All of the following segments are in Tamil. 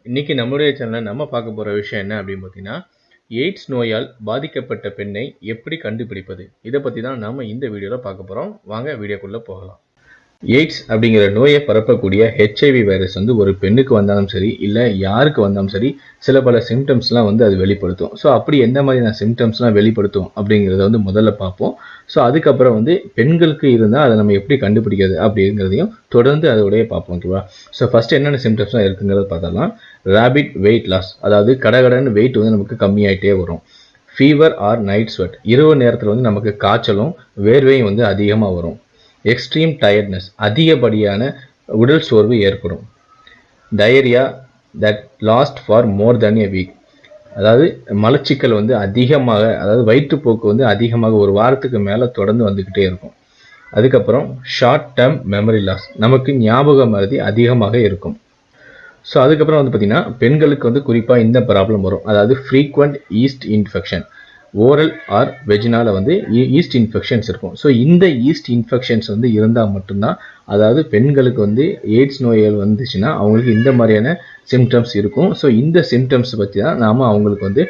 இன்னைக்கு நம்மளுடைய சேனல்ல நம்ம பார்க்க போற விஷயம் என்ன அப்படின்னு பார்த்தீங்கன்னா, எய்ட்ஸ் நோயால் பாதிக்கப்பட்ட பெண்ணை எப்படி கண்டுபிடிப்பது? இதை பத்தி தான் நாம இந்த வீடியோல பார்க்க போறோம். வாங்க வீடியோக்குள்ள போகலாம். எய்ட்ஸ் அப்படிங்கிற நோயை பரப்பக்கூடிய ஹெச்ஐவி வைரஸ் வந்து ஒரு பெண்ணுக்கு வந்தாலும் சரி, இல்லை யாருக்கு வந்தாலும் சரி, சில பல சிம்டம்ஸ்லாம் வந்து அது வெளிப்படுத்தும். ஸோ அப்படி எந்த மாதிரியான சிம்டம்ஸ்லாம் வெளிப்படுத்தும் அப்படிங்கிறத வந்து முதல்ல பார்ப்போம். ஸோ அதுக்கப்புறம் வந்து பெண்களுக்கு இருந்தால் அதை நம்ம எப்படி கண்டுபிடிக்கிறது அப்படிங்கிறதையும் தொடர்ந்து அதோடய பார்ப்போம். ஓகேவா? ஸோ ஃபர்ஸ்ட் என்னென்ன சிம்டம்ஸ்லாம் இருக்குங்கிறத பார்த்தலாம். ரேபிட் வெயிட் லாஸ், அதாவது கடகடன்னு வெயிட் வந்து நமக்கு கம்மியாயிட்டே வரும். ஃபீவர் ஆர் நைட் ஸ்வெட், இரவு நேரத்தில் வந்து நமக்கு காய்ச்சலும் வேர்வையும் வந்து அதிகமாக வரும். எக்ஸ்ட்ரீம் டயர்ட்னஸ், அதிகப்படியான உடல் சோர்வு ஏற்படும். Diarrhoea that last for more then a week, அதாவது மலச்சிக்கல் வந்து அதிகமாக, அதாவது வயிற்றுப்போக்கு வந்து அதிகமாக ஒரு வாரத்துக்கு மேலே தொடர்ந்து வந்துக்கிட்டே இருக்கும். அதுக்கப்புறம் ஷார்ட் டேர்ம் மெமரி லாஸ், நமக்கு ஞாபக மறதி அதிகமாக இருக்கும். ஸோ அதுக்கப்புறம் வந்து பார்த்திங்கன்னா பெண்களுக்கு வந்து குறிப்பாக இந்த ப்ராப்ளம் வரும், அதாவது frequent yeast infection. Oral or வெஜினால வந்து ஈஸ்ட் இன்ஃபெக்ஷன்ஸ் இருக்கும். ஸோ இந்த ஈஸ்ட் இன்ஃபெக்ஷன்ஸ் வந்து இருந்தால் மட்டும்தான், அதாவது பெண்களுக்கு வந்து எய்ட்ஸ் நோய்கள் வந்துச்சுன்னா அவங்களுக்கு இந்த மாதிரியான சிம்டம்ஸ் இருக்கும். ஸோ இந்த சிம்டம்ஸ் பற்றி தான் நாம் அவங்களுக்கு வந்து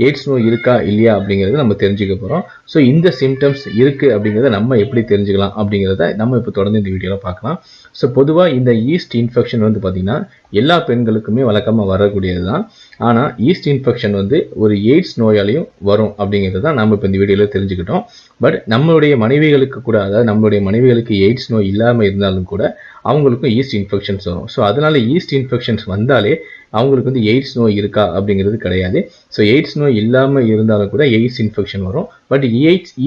எய்ட்ஸ் நோய் இருக்கா இல்லையா அப்படிங்கிறத நம்ம தெரிஞ்சுக்க போகிறோம். ஸோ இந்த சிம்டம்ஸ் இருக்குது அப்படிங்கிறத நம்ம எப்படி தெரிஞ்சுக்கலாம் அப்படிங்கிறத நம்ம இப்போ தொடர்ந்து இந்த வீடியோவில் பார்க்கலாம். ஸோ பொதுவாக இந்த ஈஸ்ட் இன்ஃபெக்ஷன் வந்து பார்த்திங்கன்னா எல்லா பெண்களுக்குமே வழக்கமாக வரக்கூடியது தான். ஆனால் ஈஸ்ட் இன்ஃபெக்ஷன் வந்து ஒரு எய்ட்ஸ் நோயாலையும் வரும் அப்படிங்கிறது தான் நம்ம இப்போ இந்த வீடியோவில் தெரிஞ்சுக்கிட்டோம். பட் நம்மளுடைய மனைவிகளுக்கு கூட, அதாவது நம்மளுடைய மனைவிகளுக்கு எய்ட்ஸ் நோய் இல்லாமல் இருந்தாலும் கூட அவங்களுக்கும் ஈஸ்ட் இன்ஃபெக்ஷன்ஸ் வரும். ஸோ அதனால் ஈஸ்ட் இன்ஃபெக்ஷன்ஸ் வந்தாலே அவங்களுக்கு வந்து எய்ட்ஸ் நோய் இருக்கா அப்படிங்கிறது கிடையாது. ஸோ எய்ட்ஸ் நோய் இல்லாமல் இருந்தாலும் கூட எய்ட்ஸ் இன்ஃபெக்ஷன் வரும். பட்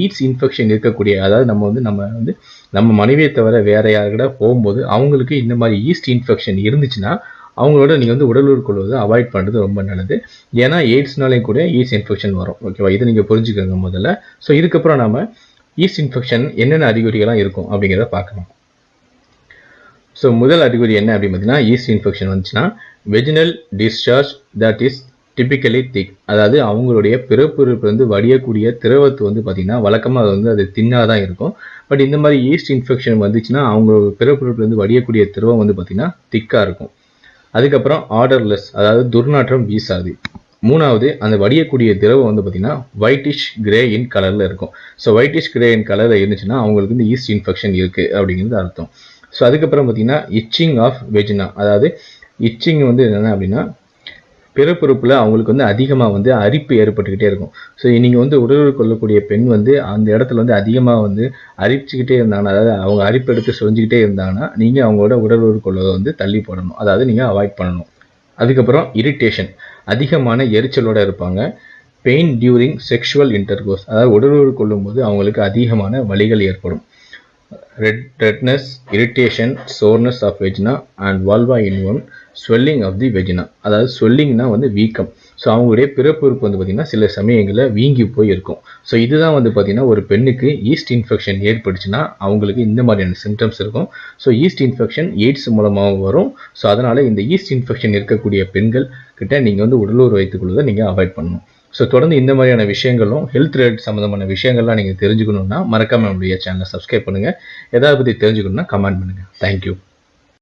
ஈட்ஸ் இன்ஃபெக்ஷன் இருக்கக்கூடிய, அதாவது நம்ம மனைவியை தவிர வேற யாருக்கிட்ட போகும்போது அவங்களுக்கு இந்த மாதிரி ஈஸ்ட் இன்ஃபெக்ஷன் இருந்துச்சுன்னா அவங்களோட நீங்கள் வந்து உடலுறவு கொள்வதை அவாய்ட் பண்ணுறது ரொம்ப நல்லது. ஏன்னா எய்ட்ஸ்னாலையும் கூட ஈஸ்ட் இன்ஃபெக்ஷன் வரும். ஓகேவா? இதை நீங்கள் புரிஞ்சுக்கோங்க முதல்ல. ஸோ இதுக்கப்புறம் நம்ம ஈஸ்ட் இன்ஃபெக்ஷன் என்னென்ன அறிகுறிகள்லாம் இருக்கும் அப்படிங்கிறத பார்க்கலாம். ஸோ முதல் அறிகுறி என்ன அப்படின்னு பார்த்தீங்கன்னா, ஈஸ்ட் இன்ஃபெக்ஷன் வந்துச்சுன்னா vaginal discharge that is typically thick, அதாவது அவங்களுடைய பிறப்புறுப்பு வந்து வடியக்கூடிய திரவத்து வந்து பார்த்திங்கன்னா வழக்கமாக அது தின்னாக தான் இருக்கும். பட் இந்த மாதிரி ஈஸ்ட் இன்ஃபெக்ஷன் வந்துச்சுன்னா அவங்க பிறப்புறுப்புலேருந்து வடியக்கூடிய திரவம் வந்து பார்த்திங்கன்னா திக்காக இருக்கும். அதுக்கப்புறம் ஆர்டர்லெஸ், அதாவது துர்நாற்றம் வீசாது. மூணாவது, அந்த வடியக்கூடிய திரவம் வந்து பார்த்திங்கன்னா ஒயிட்டிஷ் கிரே இன் கலரில் இருக்கும். ஸோ ஒயிட்டிஷ் கிரே இன் கலரில் இருந்துச்சுன்னா அவங்களுக்கு வந்து ஈஸ்ட் இன்ஃபெக்ஷன் இருக்குது அப்படிங்கிறது அர்த்தம். ஸோ அதுக்கப்புறம் பார்த்திங்கன்னா இச்சிங் ஆஃப் வெஜினா, அதாவது இச்சிங் வந்து என்னென்ன அப்படின்னா பிறப்புறுப்பில் அவங்களுக்கு வந்து அதிகமாக வந்து அரிப்பு ஏற்பட்டுக்கிட்டே இருக்கும். ஸோ நீங்கள் வந்து உடலுறவு கொள்ளக்கூடிய பெண் வந்து அந்த இடத்துல வந்து அதிகமாக வந்து அரிச்சுக்கிட்டே இருந்தாங்கன்னா, அதாவது அவங்க அரிப்பு எடுத்து சொரிஞ்சிக்கிட்டே இருந்தாங்கன்னா நீங்கள் அவங்களோட உடலுறவு கொள்வதை வந்து தள்ளி போடணும், அதாவது நீங்கள் அவாய்ட் பண்ணணும். அதுக்கப்புறம் இரிட்டேஷன், அதிகமான எரிச்சலோடு இருப்பாங்க. பெயின் டியூரிங் செக்ஷுவல் இன்டர்கோர்ஸ், அதாவது உடலுறவு கொள்ளும்போது அவங்களுக்கு அதிகமான வலிகள் ஏற்படும். Redness, irritation, soreness of vagina and vulva இன்வர்ன், ஸ்வெல்லிங் ஆஃப் தி வெஜினா, அதாவது ஸ்வெல்லிங்னா வந்து வீக்கம். ஸோ அவங்களுடைய பிறப்புறுப்பு வந்து பார்த்திங்கன்னா சில சமயங்களில் வீங்கி போய் இருக்கும். ஸோ இதுதான் வந்து பார்த்திங்கன்னா ஒரு பெண்ணுக்கு ஈஸ்ட் இன்ஃபெக்ஷன் ஏற்பட்டுச்சுன்னா அவங்களுக்கு இந்த மாதிரியான சிம்டம்ஸ் இருக்கும். ஸோ ஈஸ்ட் இன்ஃபெக்ஷன் எய்ட்ஸ் மூலமாக வரும். ஸோ அதனால் இந்த ஈஸ்ட் இன்ஃபெக்ஷன் இருக்கக்கூடிய பெண்கள் கிட்ட நீங்கள் வந்து உடலுறவு வைத்துக் கொள்வதை நீங்கள் அவாய்ட் பண்ணணும். ஸோ தொடர்ந்து இந்த மாதிரியான விஷயங்களும் ஹெல்த் ரிலேட்டட் சம்மந்தமான விஷயங்கள்லாம் நீங்கள் தெரிஞ்சுக்கணுன்னா மறக்காமல் நம்மளுடைய சேனலை சப்ஸ்கிரைப் பண்ணுங்கள். எதாவது பற்றி தெரிஞ்சுக்கணுன்னா கமெண்ட் பண்ணுங்கள். தேங்க்யூ.